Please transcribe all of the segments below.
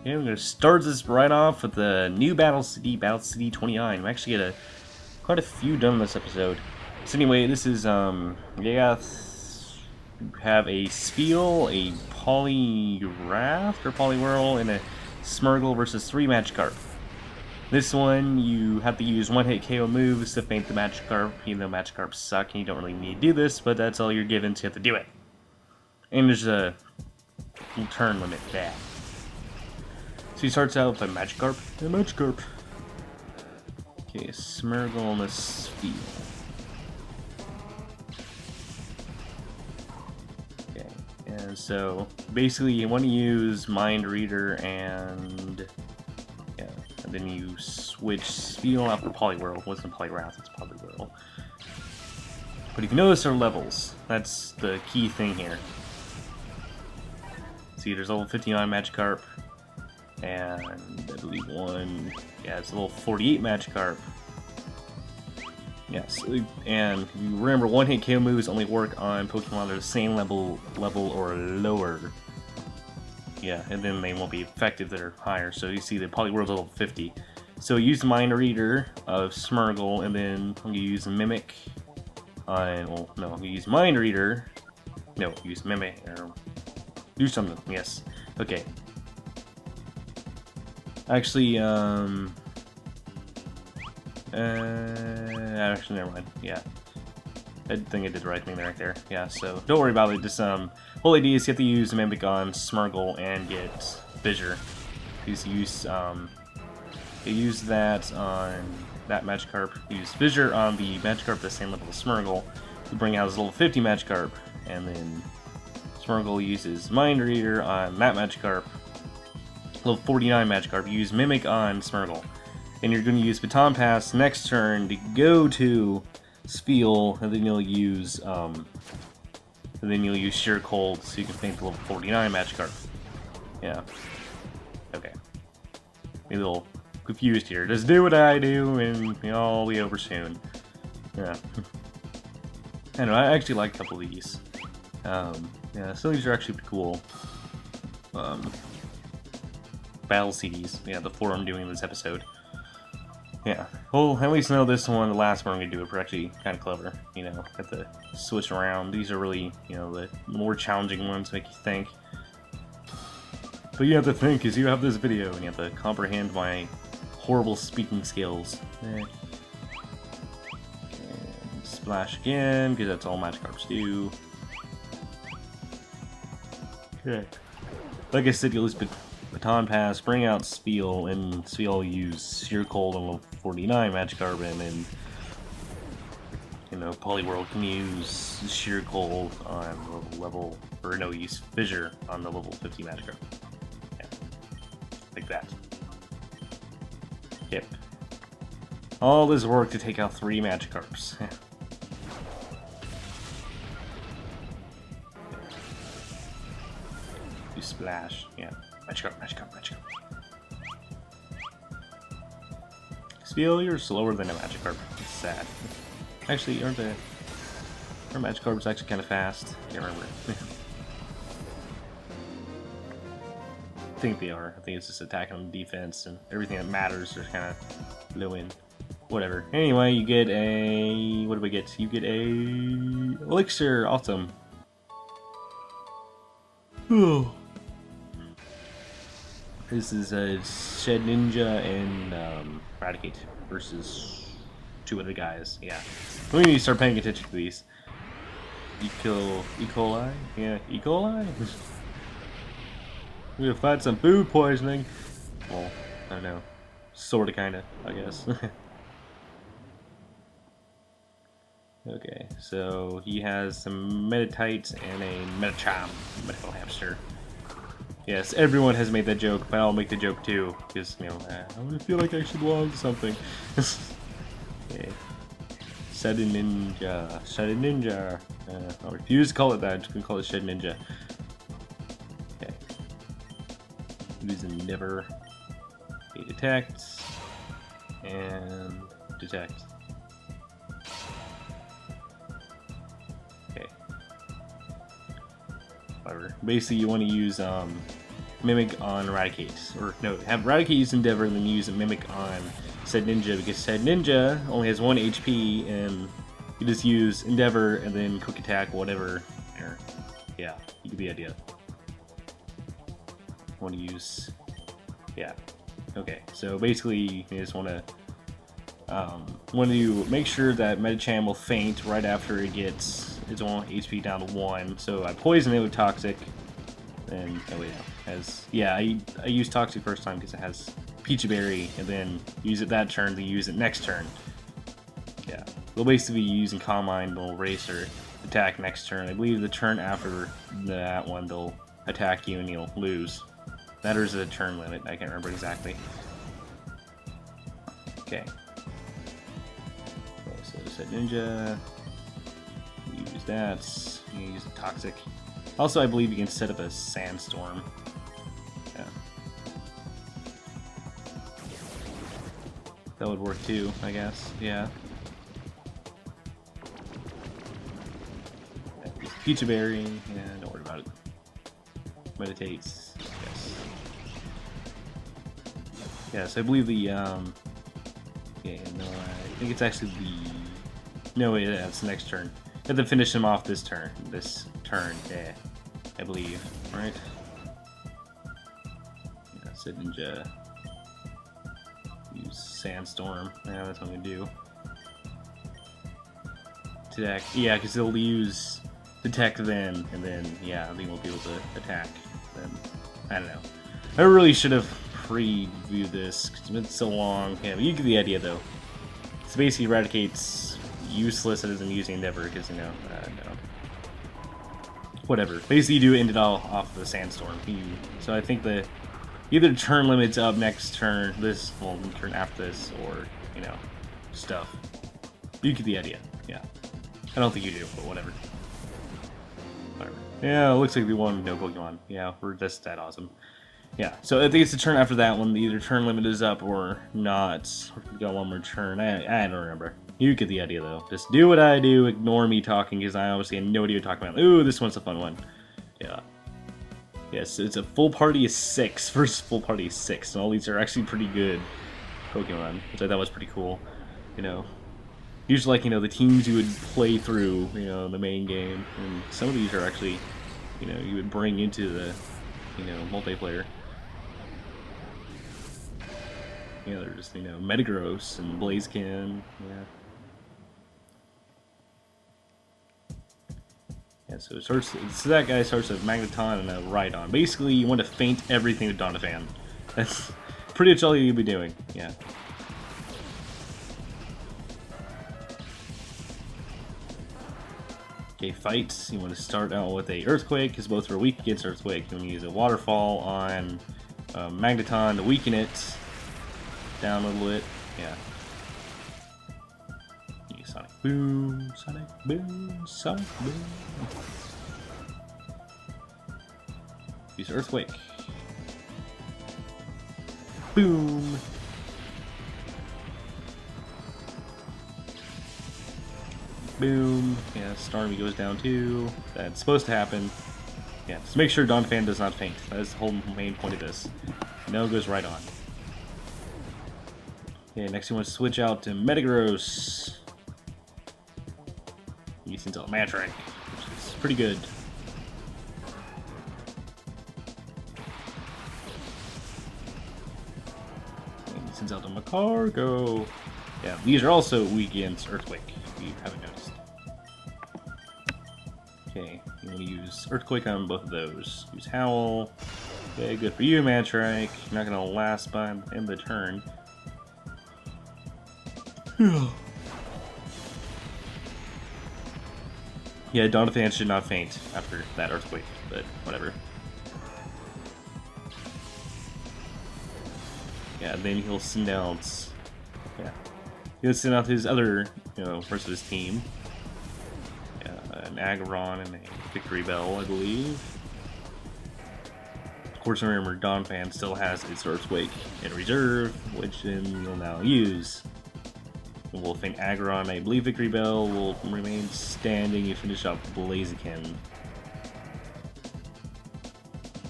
Okay, I'm going to start this right off with the new Battle City 29. I'm actually going to quite a few done this episode. So anyway, this is, you have a Spiel, a Poliwrath, or Poliwhirl, and a Smurgle versus 3 Magikarp. This one, you have to use one-hit KO moves to faint the Magikarp, even though Magikarp suck and you don't really need to do this, but that's all you're given, so you have to do it. And there's a turn limit to that. So he starts out with a Magikarp. Okay, Smurgle and a Spiel. Okay, and so basically you want to use Mind Reader and then you switch Spiel out for Poliwhirl. It wasn't Poliwrath, it's Poliwhirl. But if you notice there are levels, that's the key thing here. See, there's level 59 Magikarp. And I believe it's a level 48 Magikarp. Yes, and you remember one-hit KO moves only work on Pokemon that are the same level or lower. Yeah, and then they won't be effective that are higher. So you see the Poliwhirl's level 50. So use Mind Reader of Smurgle, and then you use Mimic on. Well, no, you use Mind Reader. No, use Mimic or do something. Yes. Okay. Actually, actually, never mind. Yeah, I think I did the right thing right there. Yeah, so don't worry about it. Just whole idea is you have to use Mimic on Smurgle and get Fissure. You use that on that Magikarp. Use Fissure on the Magikarp at the same level as Smurgle to bring out his level 50 Magikarp, and then Smurgle uses Mind Reader on that Magikarp. Level 49 Magikarp, use Mimic on Smurgle. And you're going to use Baton Pass next turn to go to Spiel, and then you'll use Sheer Cold so you can faint the level 49 Magikarp. Yeah. Okay. Maybe a little confused here. Just do what I do and it'll be over soon. Yeah. I know, I actually like a couple of these. Yeah, some of these are actually pretty cool. Battle CDs. Yeah, the 4 I'm doing this episode. Yeah. Well, at least know this one, the last one I'm going to do, are actually kind of clever. You know, have to switch around. These are really, the more challenging ones, make you think. But you have to think, because you have this video, and you have to comprehend my horrible speaking skills. And splash again, because that's all Magikarps do. Okay. Like I said, you'll use Baton Pass, bring out Spiel, and Spiel use Sheer Cold on level 49 Magikarp, and then, Poliwhirl can use Sheer Cold on use Fissure on the level 50 Magikarp. Yeah. Like that. Yep. All this work to take out 3 Magikarps. You splash, yeah. Magikarp. Spiel, you're slower than a Magikarp. It's sad. Actually, our Magikarp's actually kind of fast. Can't remember. I think they are. I think it's just attack on defense, and everything that matters is kind of low end. Whatever. Anyway, you get a... What do we get? You get a... Elixir. Awesome. Oh. This is a Shed Ninja and Eradicate versus 2 other guys. Yeah. We need to start paying attention to these. E. coli? Yeah, E. coli? We have fight some food poisoning. Well, I don't know. Sorta, kinda, I guess. Okay, so he has some Meditite and a Medicham, medical hamster. Yes, everyone has made that joke, but I'll make the joke too, because, I feel like I should belong to something. Okay. Shed Ninja. I refuse to call it that, I'm just gonna call it Shed Ninja. Okay. Using Never. Okay, detect. And detect. Okay. Whatever. Basically, you want to use Mimic on Raticate. Or no, have Raticate use Endeavor and then use a Mimic on said Ninja, because said Ninja only has 1 HP and you just use Endeavor and then Quick Attack, whatever. Or, yeah, you get the idea. Want to use... yeah. Okay, so basically you just want to make sure that Medicham will faint right after it gets its own HP down to 1. So I poison it with Toxic, and oh wait, I used Toxic first time because it has Peachy Berry, and then use it that turn, then use it next turn. Yeah, they'll basically be using Calm Mind, they'll Racer attack next turn. I believe the turn after that one they'll attack you and you'll lose. That is a turn limit, I can't remember exactly. Okay. So set Ninja, use that, you use a Toxic. Also, I believe you can set up a Sandstorm. Yeah. That would work too, I guess, yeah. Use Peachy Berry, yeah, don't worry about it. Meditates, yes. Yes, I believe the, yeah, no, I think it's actually the, no, yeah, it's the next turn. You have to finish him off this turn, yeah, I believe, right? Yeah, set Ninja, use Sandstorm, yeah, that's what I'm gonna do. Attack, yeah, because they'll use Detect then, and then, yeah, they won't be able to attack then. I don't know. I really should have previewed this, because it's been so long. Yeah, but you get the idea, though. So basically, Eradicate's useless other than using Endeavor, because, you know, no. Whatever. Basically, you do end it all off of the Sandstorm. So I think the either turn limit's up next turn, turn after this, or, you know, stuff. You get the idea, yeah. I don't think you do, but whatever. Whatever. Yeah, it looks like we won no Pokemon. Yeah, we're just that awesome. Yeah, so I think it's the turn after that one. Either turn limit is up or not. We got one more turn. I don't remember. You get the idea, though. Just do what I do. Ignore me talking, because I obviously have no idea what I'm talking about. Ooh, this one's a fun one. Yeah. Yes, it's a full party of 6 versus full party of 6. And all these are actually pretty good Pokemon, which I thought was pretty cool. You know, usually, like, you know, the teams you would play through, you know, the main game. And some of these are actually, you know, you would bring into the, you know, multiplayer. You know, they're just, you know, Metagross and Blaziken, yeah. Yeah, so that guy starts with Magneton and a Rhydon. Basically, you want to feint everything with Doniphan. That's pretty much all you'll be doing, yeah. Okay, fights. You want to start out with a Earthquake, because both are weak against Earthquake. You want to use a Waterfall on Magneton to weaken it. Down a little bit, yeah. Use Sonic Boom, Sonic Boom, Sonic Boom. Use Earthquake. Boom. Boom. Yeah, Starmie goes down too. That's supposed to happen. Yeah, just make sure Doniphan does not faint. That is the whole main point of this. No, it goes right on. Okay, next you want to switch out to Metagross. Using Mantrike, which is pretty good. And he sends out to Macargo. Yeah, these are also weak against Earthquake, if you haven't noticed. Okay, you want to use Earthquake on both of those. Use Howl. Okay, good for you, Mantrike. You're not going to last by the end of the turn. Yeah, Doniphan should not faint after that Earthquake, but whatever. Yeah, then he'll send out... yeah. He'll send out his other, you know, parts of his team. Yeah, an Aggron and a Victory Bell, I believe. Of course, remember, Doniphan still has its Earthquake in reserve, which then you'll now use. We'll feint Aggron. I believe Victory Bell will remain standing. You finish up Blaziken.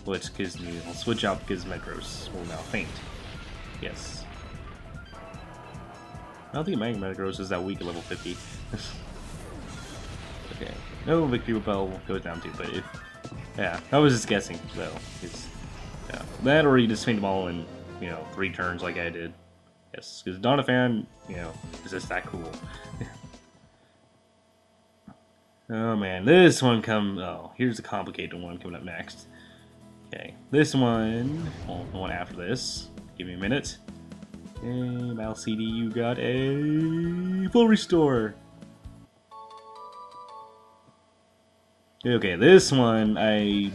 which gives me, I'll switch out because Metagross will now faint. Yes. I don't think Metagross is that weak at level 50. Okay. No, Victory Bell goes down too, but if... Yeah, I was just guessing, though. Yeah, that or you just faint them all in, you know, 3 turns like I did. Yes, because Doniphan, you know, is just that cool. Oh man, this one oh, here's a complicated one coming up next. Okay, this one, well, the one after this, give me a minute. Okay, Battle CD, you got a full restore. Okay, this one, I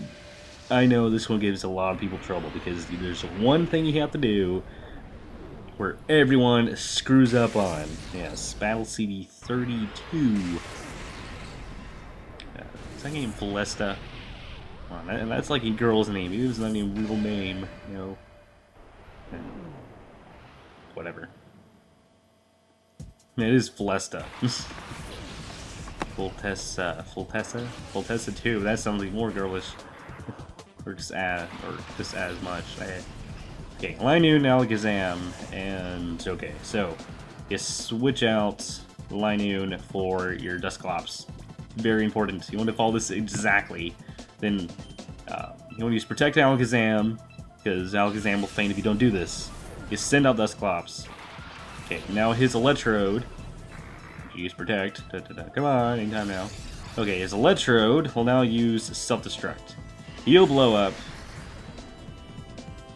know this one gives a lot of people trouble because there's one thing you have to do where everyone screws up on. Yes, Battle CD 32. Is that name Celesta? And that's like a girl's name. It was not even a real name, you know. Whatever. It is Celesta. Voltessa 2. That sounds like more girlish. or just as much. Okay, Linoon, Alakazam, and okay, so you switch out Linoon for your Dusclops. Very important. You want to follow this exactly. Then you want to use Protect Alakazam, because Alakazam will faint if you don't do this. You send out Dusclops. Okay, now his Electrode. Use Protect. Come on, anytime now. Okay, his Electrode will now use Self-Destruct. He'll blow up.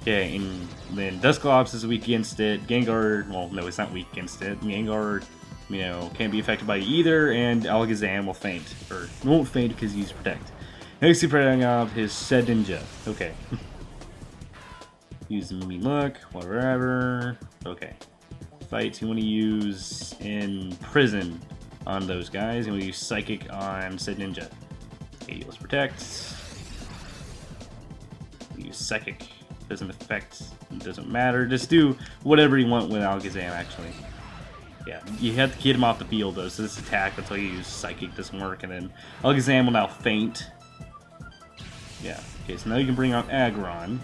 Okay, and then Dusclops is weak against it. Gengar, well, no, it's not weak against it. Gengar, you know, can't be affected by either, and Alakazam will faint. Or, won't faint because you use Protect. Next, he's protecting off his Shedinja. Okay. Use Mimi Look, whatever. Okay. Fights you want to use in Prison on those guys. You want to use Psychic on Shedinja. Okay, use Protect. Use Psychic. Doesn't affect, it doesn't matter. Just do whatever you want with Alakazam, actually. Yeah, you have to get him off the field, though, so this attack, until you use Psychic, doesn't work, and then Alakazam will now faint. Yeah, okay, so now you can bring out Aggron.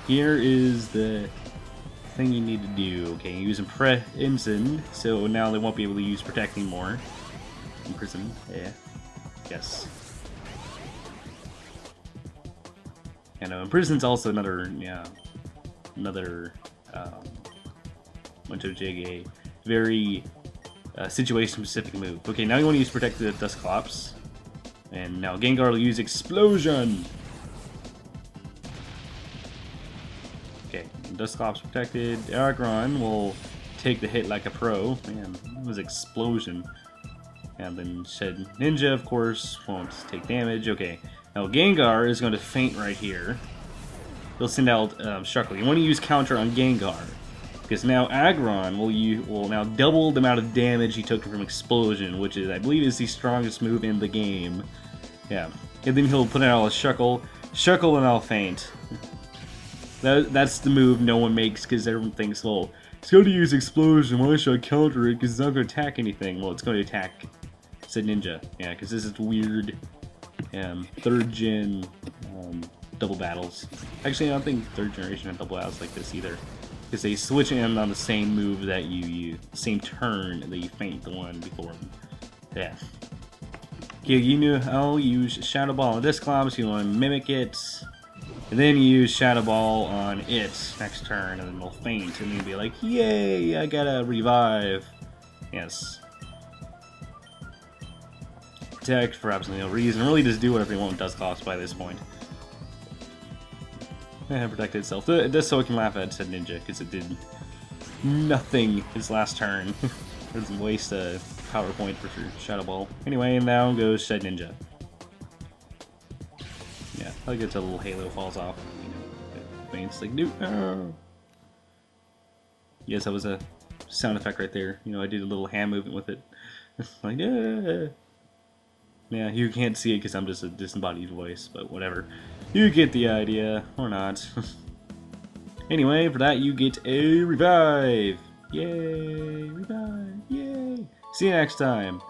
Here is the thing you need to do. Okay, use Imprison, so now they won't be able to use Protect anymore. Imprison, yeah. Yes. And Imprison's also another, yeah, Muncho Jig, a very situation-specific move. Okay, now you want to use Protect the Dusclops. And now Gengar will use Explosion! Okay, Dusclops protected. Aggron will take the hit like a pro. Man, it was Explosion. And then Shedinja, of course, won't take damage. Okay, now Gengar is going to faint right here. He'll send out Shuckle. You want to use Counter on Gengar, because now Aggron will now double the amount of damage he took from Explosion, which is, I believe, is the strongest move in the game. Yeah, and then he'll put out a Shuckle, and I'll faint. That's the move no one makes, because everyone thinks, well, it's going to use Explosion, why should I counter it, because it's not going to attack anything. Well, it's going to attack Shedinja, yeah, because this is weird 3rd gen double battles. Actually, I don't think 3rd generation had double battles like this either, because they switch in on the same move that you use, same turn that you faint the one before. Yeah. Okay, you know, I'll use Shadow Ball on Dusclops, you want to mimic it, and then you use Shadow Ball on it next turn, and then they'll faint, and you'll be like, yay, I got a revive. Yes. Protect for absolutely no reason. Really just do whatever you want with Dusclops by this point. Protect itself. Just so it can laugh at Shedinja, because it did nothing his last turn. It was a waste of power point for Shadow Ball. Anyway, now goes Shedinja. Yeah, I like it till a little halo falls off. You know, it's like, no. Yes, that was a sound effect right there. You know, I did a little hand movement with it. Like, yeah, you can't see it because I'm just a disembodied voice, but whatever. You get the idea, or not. Anyway, for that you get a revive! Yay! Revive! Yay! See you next time!